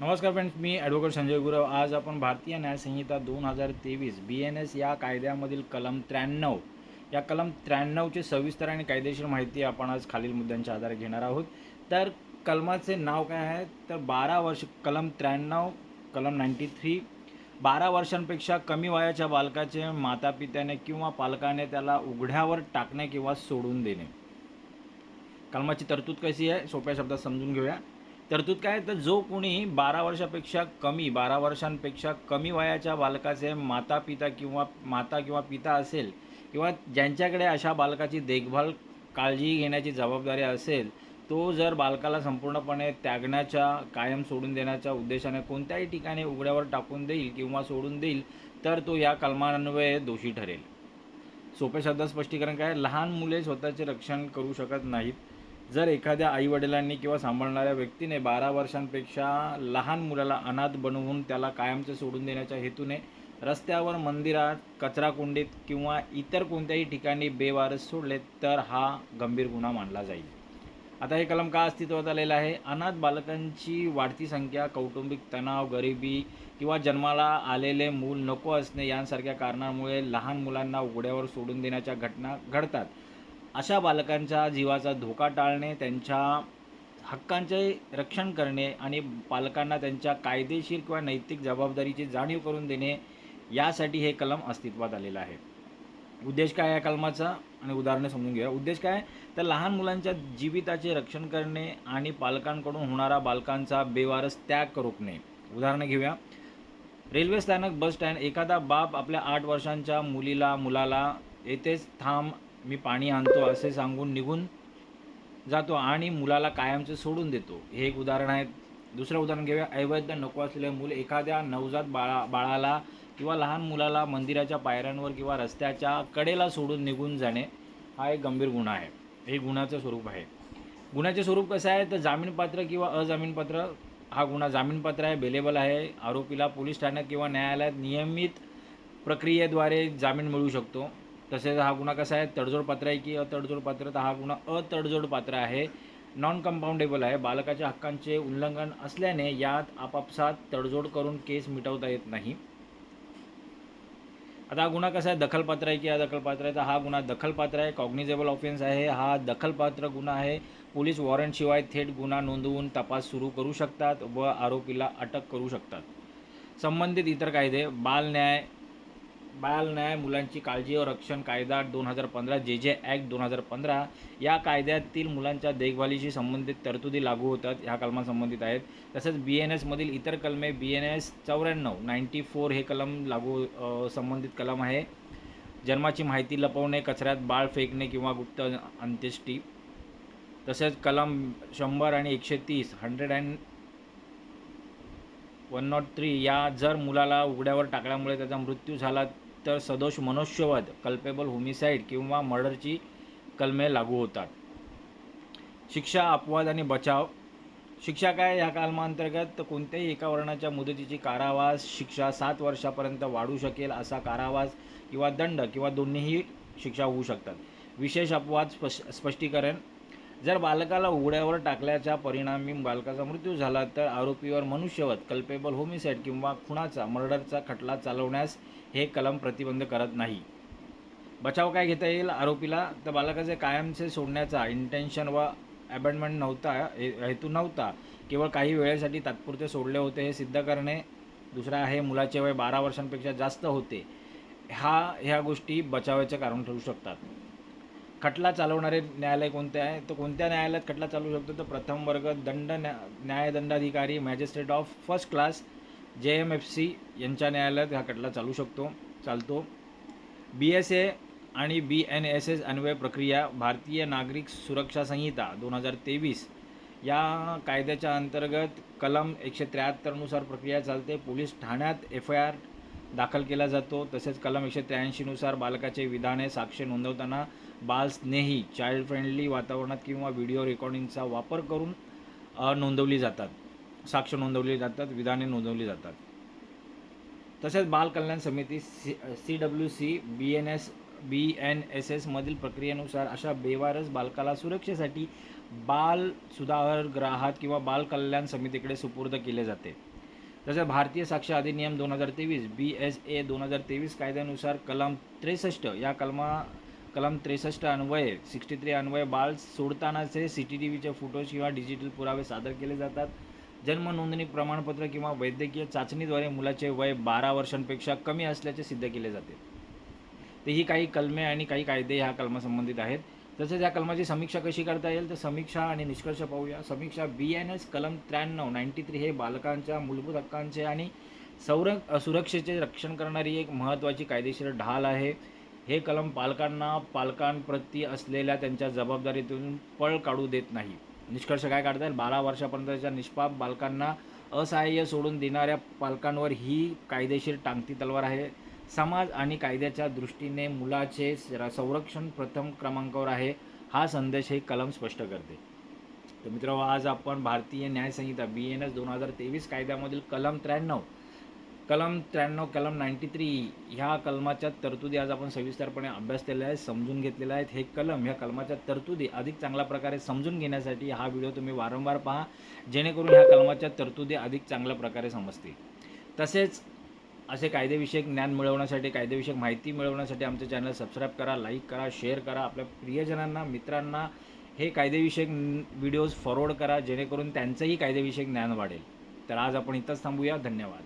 नमस्कार फ्रेंड्स, मी ॲडव्होकेट संजय गुरव. आज आपण भारतीय न्याय संहिता 2023 BNS या कायद्यामधील कलम 93 या कलम 93ची सविस्तर आणि कायदेशीर माहिती आपण आज खालील मुद्द्यांच्या आधारे घेणार आहोत. तर कलमाचे नाव काय आहे तर 12 वर्ष कलम 93 कलम 93 12 वर्षांपेक्षा कमी वयाच्या बालकाचे मातापित्याने किंवा पालकाने त्याला उघड्यावर टाकणे किंवा सोडून देणे. कलमाची तरतूद कशी आहे सोप्या शब्दात समजून घेऊया. तरतूद काय तर जो कोणी 12 वर्षांपेक्षा कमी वयाच्या बालकाचे माता किंवा पिता असेल किंवा ज्यांच्याकडे अशा बालकाची देखभाल काळजी घेण्याची जबाबदारी असेल, तो जर बालकाला संपूर्णपणे त्यागण्याच्या कायम सोडून देण्याच्या उद्देशाने कोणत्याही ठिकाणी उघड्यावर टाकून देईल किंवा सोडून देईल तर तो या कलमान्वये दोषी ठरेल. सोप्या शब्दात स्पष्टीकरण काय, लहान मुले स्वतःचे रक्षण करू शकत नाहीत. जर एखाद्या आईवडिलांनी किंवा सांभाळणाऱ्या व्यक्तीने 12 वर्षांपेक्षा लहान मुलाला अनाथ बनवून त्याला कायमचे सोडून देण्याच्या हेतूने रस्त्यावर, मंदिरात, कचराकुंडीत किंवा इतर कोणत्याही ठिकाणी बेवारस सोडले तर हा गंभीर गुन्हा मानला जाईल. आता हे कलम का अस्तित्वात आलेलं आहे? अनाथ बालकांची वाढती संख्या, कौटुंबिक तणाव, गरिबी किंवा जन्माला आलेले मूल नको असणे यांसारख्या कारणांमुळे लहान मुलांना उघड्यावर सोडून देण्याच्या घटना घडतात. अशा बालकांच्या जीवाचा धोका टाळणे, त्यांच्या हक्कांचे रक्षण करणे आणि पालकांना त्यांच्या कायदेशीर किंवा नैतिक जबाबदारीची जाणीव करून देणे यासाठी हे कलम अस्तित्वात आलेलं आहे. उद्देश काय आहे कलमाचा आणि उदाहरणे समजून घेऊया. उद्देश काय तर लहान मुलांच्या जीविताचे रक्षण करणे आणि पालकांकडून होणारा बालकांचा बेवारस त्याग रोखणे. उदाहरणं घेऊया. रेल्वे स्थानक, बस स्टँड. एखादा बाप आपल्या 8 वर्षांच्या मुलाला येथेच थांब, मी पाणी आणतो असे सांगून निघून जातो आणि मुलाला कायमचे सोडून देतो. हे एक उदाहरण आहे. दुसरं उदाहरण घेऊया. अवैध नको असलेले मूल. एखाद्या नवजात बाळाला किंवा लहान मुलाला मंदिराच्या पायऱ्यांवर किंवा रस्त्याच्या कडेला सोडून निघून जाणे हा एक गंभीर गुन्हा आहे. हे गुन्ह्याचं स्वरूप आहे. गुन्ह्याचे स्वरूप कसं आहे तर जामीनपात्र किंवा अजामीनपात्र. हा गुन्हा जामीनपात्र आहे, बेलेबल आहे. आरोपीला पोलीस ठाण्यात किंवा न्यायालयात नियमित प्रक्रियेद्वारे जामीन मिळू शकतो. तसेच हा गुन्हा कसा आहे, तडजोड पात्र आहे की अतडजोड पात्र. तर हा गुन्हा अतडजोड पात्र आहे, नॉन कंपाऊंडेबल आहे. बालकाच्या हक्कांचे उल्लंघन असल्याने यात आपापसात तडजोड करून केस मिटवता येत नाही. आता हा गुन्हा कसा आहे, दखलपात्र आहे की अदखलपात्र आहे. तर हा गुन्हा दखलपात्र आहे, कॉग्निझेबल ऑफेन्स आहे. हा दखलपात्र गुन्हा आहे. पोलीस वॉरंटशिवाय थेट गुन्हा नोंदवून तपास सुरू करू शकतात व आरोपीला अटक करू शकतात. संबंधित इतर कायदे. बाल न्याय, मुलांची काळजी व रक्षण कायदा 2015, जे ॲक्ट 2015 या कायद्यातील मुलांच्या देखभालीशी संबंधित तरतुदी लागू होतात, ह्या कलमांसंबंधित आहेत. तसंच BNS मधील इतर कलमे, BNS 94 हे कलम संबंधित कलम आहे. जन्माची माहिती लपवणे, कचऱ्यात बाळ फेकणे किंवा गुप्त अंत्येष्टी. तसेच कलम 100 आणि 130 103 या जर मुलाला उघड्यावर टाकल्यामुळे त्याचा मृत्यू झाला तर सदोष मनुष्यवध, कल्पेबल होमिसाईड किंवा मर्डरची कलमे लागू होतात. शिक्षा, अपवाद आणि बचाव. शिक्षा काय ह्या कलमांतर्गत तर कोणत्याही एका वर्णाच्या मुदतीची कारावास शिक्षा 7 वर्षापर्यंत वाढू शकेल असा कारावास किंवा दंड किंवा दोन्हीही शिक्षा होऊ शकतात. विशेष अपवाद स्पष्टीकरण. जर बालकाला उघड्यावर टाकल्याच्या परिणामी बालकाचा मृत्यू झाला तर आरोपीवर मनुष्यवध, कल्पेबल होमिसाईड किंवा खुनाचा, मर्डरचा खटला चालवण्यास हे कलम प्रतिबंध करत नाही. बचाव काय घेता येईल आरोपीला तर बालकाचे कायमचे सोडण्याचा इंटेन्शन व अबॅन्डमेंट नव्हता, हेतू नव्हता, केवळ काही वेळेसाठी तात्पुरते सोडले होते हे सिद्ध करणे. दुसरा आहे मुलाचे वय 12 वर्षांपेक्षा जास्त होते, ह्या गोष्टी बचावाचे कारण ठरू शकतात. खटला चालवणारे न्यायालय कोणते आहे तर कोणत्या न्यायालयात खटला चालू शकतो तर प्रथम वर्ग न्यायदंडाधिकारी, magistrate of first class, JMFC यांच्या न्यायालयात हा खटला चालतो. BSA आणि BNSS अन्वय प्रक्रिया. भारतीय नागरिक सुरक्षा संहिता 2023 या कायद्याच्या अंतर्गत कलम 173 नुसार प्रक्रिया चालते. पोलीस ठाण्यात FIR दाखल केला जातो. तसेच कलम 183 नुसार बालकाचे विधाने साक्ष नोंदवताना बालस्नेही, चाइल्ड फ्रेंडली वातावरणात किंवा व्हिडिओ रेकॉर्डिंगचा वापर करून साक्ष नोंदवली जातात, विधाने नोंदवली जातात. तसेच बाल कल्याण समिती CWC BNSS मधील प्रक्रियेनुसार अशा बेवारस बालकाला सुरक्षेसाठी बाल सुधार ग्राहक किंवा बाल कल्याण समितीकडे सुपूर्द केले जाते. तसेच भारतीय साक्ष अधिनियम 2023 BSA 2023 कायद्यानुसार कलम 63 या कलम 63 अन्वये 63 अन्वये बाल सोडतानाचे CCTVचे फोटोज किंवा डिजिटल पुरावे सादर केले जातात. जन्म नोंदणी प्रमाणपत्र किंवा वैद्यकीय चाचणीद्वारे मुलाचे वय 12 वर्षांपेक्षा कमी असल्याचे सिद्ध केले जाते. तर ही काही कलमे आणि काही कायदे ह्या कलमासंबंधित आहेत. तसेच या कलमाची समीक्षा कशी करता येईल तर समीक्षा आणि निष्कर्ष पाहूया. समीक्षा BNS कलम 93 हे बालकांच्या मूलभूत हक्कांचे आणि सुरक्षेचे रक्षण करणारी एक महत्त्वाची कायदेशीर ढाल आहे. हे कलम पालकांप्रती असलेल्या त्यांच्या जबाबदारीतून पळ काढू देत नाही. निष्कर्ष काय काढता येईल? 12 वर्षापर्यंतच्या निष्पाप बालकांना असहाय्य सोडून देणाऱ्या पालकांवर ही कायदेशीर टांगती तलवार आहे. समाज आणि कायद्याच्या दृष्टीने मुलाचे संरक्षण प्रथम क्रमांकावर आहे, हा संदेश हे कलम स्पष्ट करते. तर मित्रांनो, आज आपण भारतीय न्याय संहिता BNS 2023 कायद्यामधील कलम 93 ह्या कलमाच्या तरतुदी आज आपण सविस्तरपणे अभ्यास केलेला आहे, समजून घेतलेला आहेत. हे ह्या कलमाच्या तरतुदी अधिक चांगल्या प्रकारे समजून घेण्यासाठी हा व्हिडिओ तुम्ही वारंवार पहा, जेणेकरून ह्या कलमाच्या तरतुदी अधिक चांगल्या प्रकारे समजतील. तसेच असे कायदेविषयक ज्ञान मिळवण्यासाठी, कायदेविषयक माहिती मिळवण्यासाठी आमचे चॅनल सबस्क्राईब करा, लाईक करा, शेअर करा. आपल्या प्रियजनांना, मित्रांना हे कायदेविषयक व्हिडिओज फॉरवर्ड करा, जेणेकरून त्यांचंही कायदेविषयक ज्ञान वाढेल. तर आज आपण इथंच थांबूया. धन्यवाद.